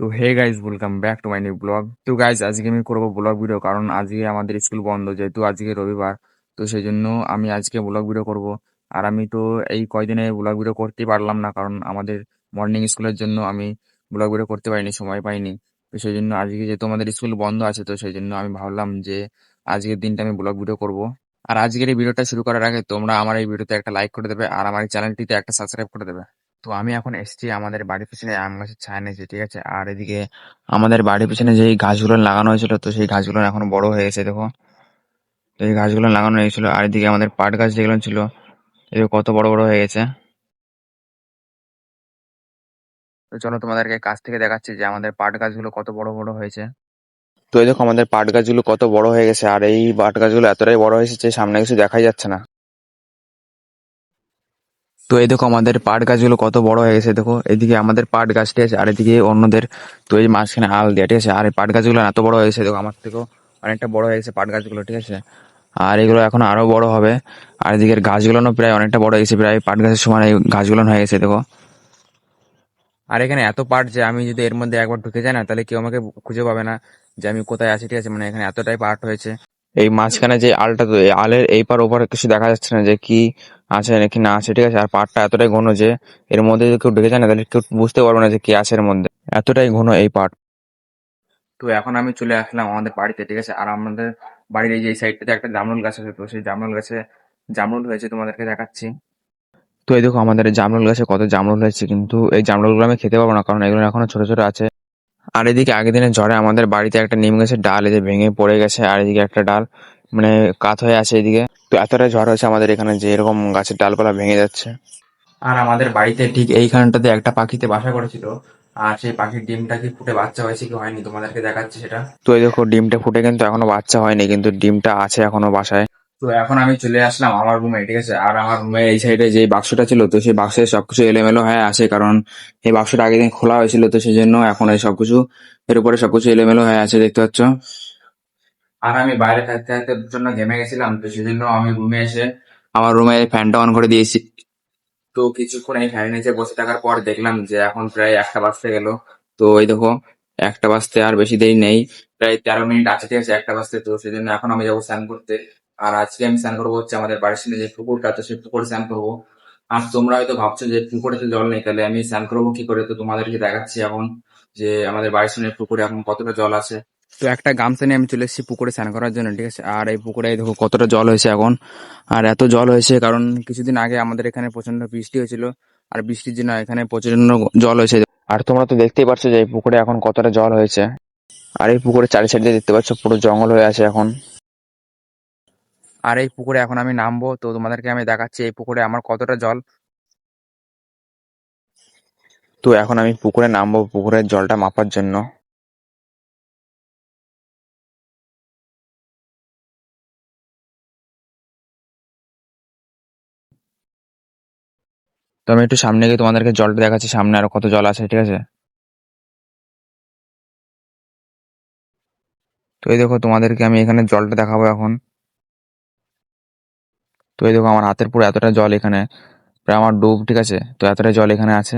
তো hey guys, welcome back to my new blog. তো guys, আজকে আমি করবো ব্লগ ভিডিও, কারণ আজকে আমাদের স্কুল বন্ধ, যেহেতু আজকে রবিবার। তো সেই জন্য আমি আজকে ব্লগ ভিডিও করব। আর আমি তো এই কয়দিনে ব্লগ ভিডিও করতেই পারলাম না, কারণ আমাদের মর্নিং স্কুলের জন্য আমি ব্লগ ভিডিও করতে পারিনি, সময় পাইনি। তো সেই জন্য আজকে যেহেতু আমাদের স্কুল বন্ধ আছে, তো সেই জন্য আমি ভাবলাম যে আজকের দিনটা আমি ব্লগ ভিডিও করব। আর আজকের এই ভিডিওটা শুরু করার আগে তোমরা আমার এই ভিডিওতে একটা লাইক করে দেবে, আর আমার এই চ্যানেলটিতে একটা সাবস্ক্রাইব করে দেবে। তো আমি এখন এসেছি আমাদের বাড়ির পিছনে আম গাছের ছায়া নিয়েছি, ঠিক আছে। আর এদিকে আমাদের বাড়ির পিছনে যেই গাছগুলো লাগানো হয়েছিল, তো সেই গাছগুলো এখন বড় হয়ে গেছে, দেখো। তো এই গাছগুলো লাগানো হয়েছিল, আর এদিকে আমাদের পাট গাছ যেগুলো ছিল, এগুলো কত বড় বড় হয়ে গেছে। তো চলো তোমাদেরকে কাছ থেকে দেখাচ্ছি যে আমাদের পাট গাছগুলো কত বড় বড় হয়েছে। তো এই দেখো আমাদের পাট গাছগুলো কত বড় হয়ে গেছে, আর এই পাট গাছগুলো এতটাই বড় হয়েছে যে সামনে কিছু দেখাই যাচ্ছে না। তো এই দেখো আমাদের পাট গাছগুলো কত বড় হয়ে গেছে, দেখো এদিকে আমাদের পাট গাছটি আছে, আর এদিকে অন্যদের। তো এই মাঝখানে আল দেওয়া, ঠিক আছে। আর এই পাট গাছগুলো এত বড় হয়ে গেছে, দেখো আমার থেকেও অনেকটা বড় হয়ে গেছে পাট গাছগুলো, ঠিক আছে। আর এগুলো এখন আরো বড় হবে। আর এদিকের গাছগুলো প্রায় অনেকটা বড় হয়ে গেছে, প্রায় পাট গাছের সমান এই গাছগুলো হয়ে গেছে, দেখো। আর এখানে এত পাট যে আমি যদি এর মধ্যে একবার ঢুকে যাই না, তাহলে কেউ আমাকে খুঁজে পাবে না যে আমি কোথায় আছি, ঠিক আছে। মানে এখানে এতটাই পাট হয়েছে। এই মাঝখানে যে আলটা, তো এই আলের এই পার ওপার কিছু দেখা যাচ্ছে না যে কি আছে নাকি না আছে, ঠিক আছে। আর পাটটা এতটাই ঘন যে এর মধ্যে যদি কেউ ঢুকে যায় না, তাহলে কেউ বুঝতে পারবে না যে কি আছে এর মধ্যে, এতটাই ঘন এই পাট। তো এখন আমি চলে আসলাম আমাদের বাড়িতে, ঠিক আছে। আর আমাদের বাড়ির এই যে সাইডটাতে একটা জামরুল গাছ আছে, তো সেই জামরুল গাছে জামরুল হয়েছে, তোমাদেরকে দেখাচ্ছি। তো এই দেখো আমাদের এই জামরুল গাছে কত জামরুল হয়েছে, কিন্তু এই জামরুলগুলো আমি খেতে পারবো না, কারণ এগুলো এখনো ছোট ছোট আছে। আর এদিকে আগের দিনের ঝড়ে আমাদের বাড়িতে একটা নিম গাছের ডাল এই যে ভেঙে পড়ে গেছে, আর এদিকে একটা ডাল মানে কাত হয়ে আছে এদিকে। তো এতটাই ঝড় হয়েছে আমাদের এখানে যে এরকম গাছের ডালপালা ভেঙে যাচ্ছে। আর আমাদের বাড়িতে ঠিক এইখানটাতে একটা পাখিতে বাসা করেছিল। আর সেই পাখির ডিমটা কি ফুটে বাচ্চা হয়েছে কি হয়নি, তোমাদেরকে দেখাচ্ছি সেটা। তো এই দেখো ডিমটা ফুটে কিন্তু এখনো বাচ্চা হয়নি, কিন্তু ডিমটা আছে এখনো বাসায়। তো এখন আমি চলে আসলাম আমার রুমে, ঠিক আছে। আর আমার রুমে এই সাইডে যে বাক্সটা ছিল, তো সেই বাক্সে সবকিছু এলোমেলো হয়ে আছে, কারণ এই বাক্সটা আগের দিন খোলা হয়েছিল, তো সেই জন্য এখন এই সবকিছু এর উপরে সবকিছু এলোমেলো হয়ে আছে, দেখতে পাচ্ছ। আর আমি বাইরে থাকতে থাকতে জন্য ঘেমে গেছিলাম, তো সেজন্য আমি রুমে এসে আমার রুমে ফ্যানটা অন করে দিয়েছি। তো কিছুক্ষণ এই ফ্যানের নিচে বসে থাকার পর দেখলাম যে এখন প্রায় 1টা বাজতে গেল। তো এই দেখো 1টা বাজতে আর বেশি দেরি নেই, প্রায় 13 মিনিট আছে, ঠিক আছে 1টা বাজতে। তো সেজন্য এখন আমি যাবো স্নান করতে। আর আজকে আমি স্নান করবো হচ্ছে আমাদের বাড়ির সামনে যে পুকুরটা আছে, সেই পুকুরে স্নান করবো। আর তোমরা হয়তো ভাবছো যে পুকুরে তো জল নেই, তাহলে আমি স্নান করবো কি করে। তো তোমাদেরকে দেখাচ্ছি এখন যে আমাদের বাড়ির সামনে পুকুরে এখন কতটা জল আছে। তো একটা গামছা নিয়ে আমি চলে এসেছি পুকুরে স্নান করার জন্য, ঠিক আছে। আর এই পুকুরে দেখো কতটা জল হয়েছে এখন। আর এত জল হয়েছে কারণ কিছুদিন আগে আমাদের এখানে প্রচন্ড বৃষ্টি হয়েছিল, আর বৃষ্টির জন্য এখানে প্রচন্ড জল হয়েছে। আর তোমরা তো দেখতেই পাচ্ছ যে এই পুকুরে এখন কতটা জল হয়েছে। আর এই পুকুরে চারি সাইডে দেখতে পাচ্ছ পুরো জঙ্গল হয়ে আছে এখন। আর এই পুকুরে এখন আমি নামবো, তো তোমাদেরকে আমি দেখাচ্ছি এই পুকুরে আমার কতটা জল। তো এখন আমি পুকুরে নামবো পুকুরের জলটা মাপার জন্য। তো আমি একটু সামনে গিয়ে তোমাদেরকে জলটা দেখাচ্ছি, সামনে আরো কত জল আছে, ঠিক আছে। তো এই দেখো তোমাদেরকে আমি এখানে জলটা দেখাবো এখন। তো এই দেখো আমার হাতের পুরো এতটা জল এখানে, প্রায় আমার ডুব, ঠিক আছে। তো এতটা জল এখানে আছে।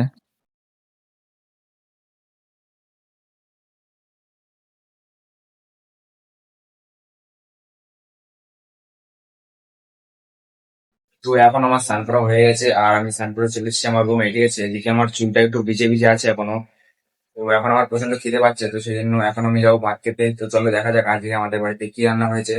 তো এখন আমার স্নান করা হয়ে গেছে, আর আমি স্নান করে চলে এসেছি আমার রুমে, ঠিক আছে। এদিকে আমার চুলটা একটু ভিজে ভিজে আছে এখনো। তো এখন আমার প্রচন্ড খিদে পাচ্ছে, তো সেই জন্য এখন আমি যাবো ভাত খেতে। তো চলো দেখা যাক আজকে আমাদের বাড়িতে কি রান্না হয়েছে।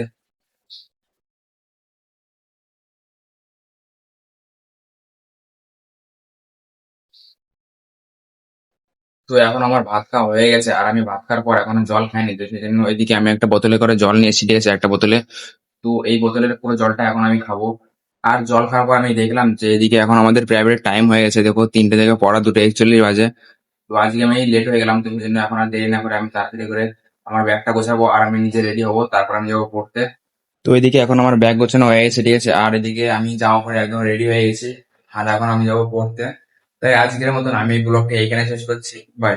তো এখন আমার ভাত খাওয়া হয়ে গেছে, আর আমি ভাত খাওয়ার পর এখনো জল খাইনি, তো সেই জন্য এদিকে আমি একটা বোতলে করে জল নিয়ে এসেছি, ঠিক আছে, একটা বোতলে। তো এই বোতলের পুরো জলটা এখন আমি খাবো। আর জল খাওয়ার পর আমি দেখলাম যে এদিকে এখন আমাদের প্রাইভেট টাইম হয়ে গেছে, দেখো 3টে থেকে পড়া 2:41 বাজে। তো আজকে আমি লেট হয়ে গেলাম, তো সেই জন্য এখন আর দেরি না করে আমি তাড়াতাড়ি করে আমার ব্যাগটা গোছাবো, আর আমি নিজে রেডি হবো, তারপর আমি যাবো পড়তে। তো এদিকে এখন আমার ব্যাগ গোছানো হয়ে গেছে, ঠিক আছে। আর এদিকে আমি জামা পরে একদম রেডি হয়ে গেছি। আর এখন আমি যাবো পড়তে। তাই আজকের মতন আমি এই ব্লগটা এইখানে শেষ করছি, বাই।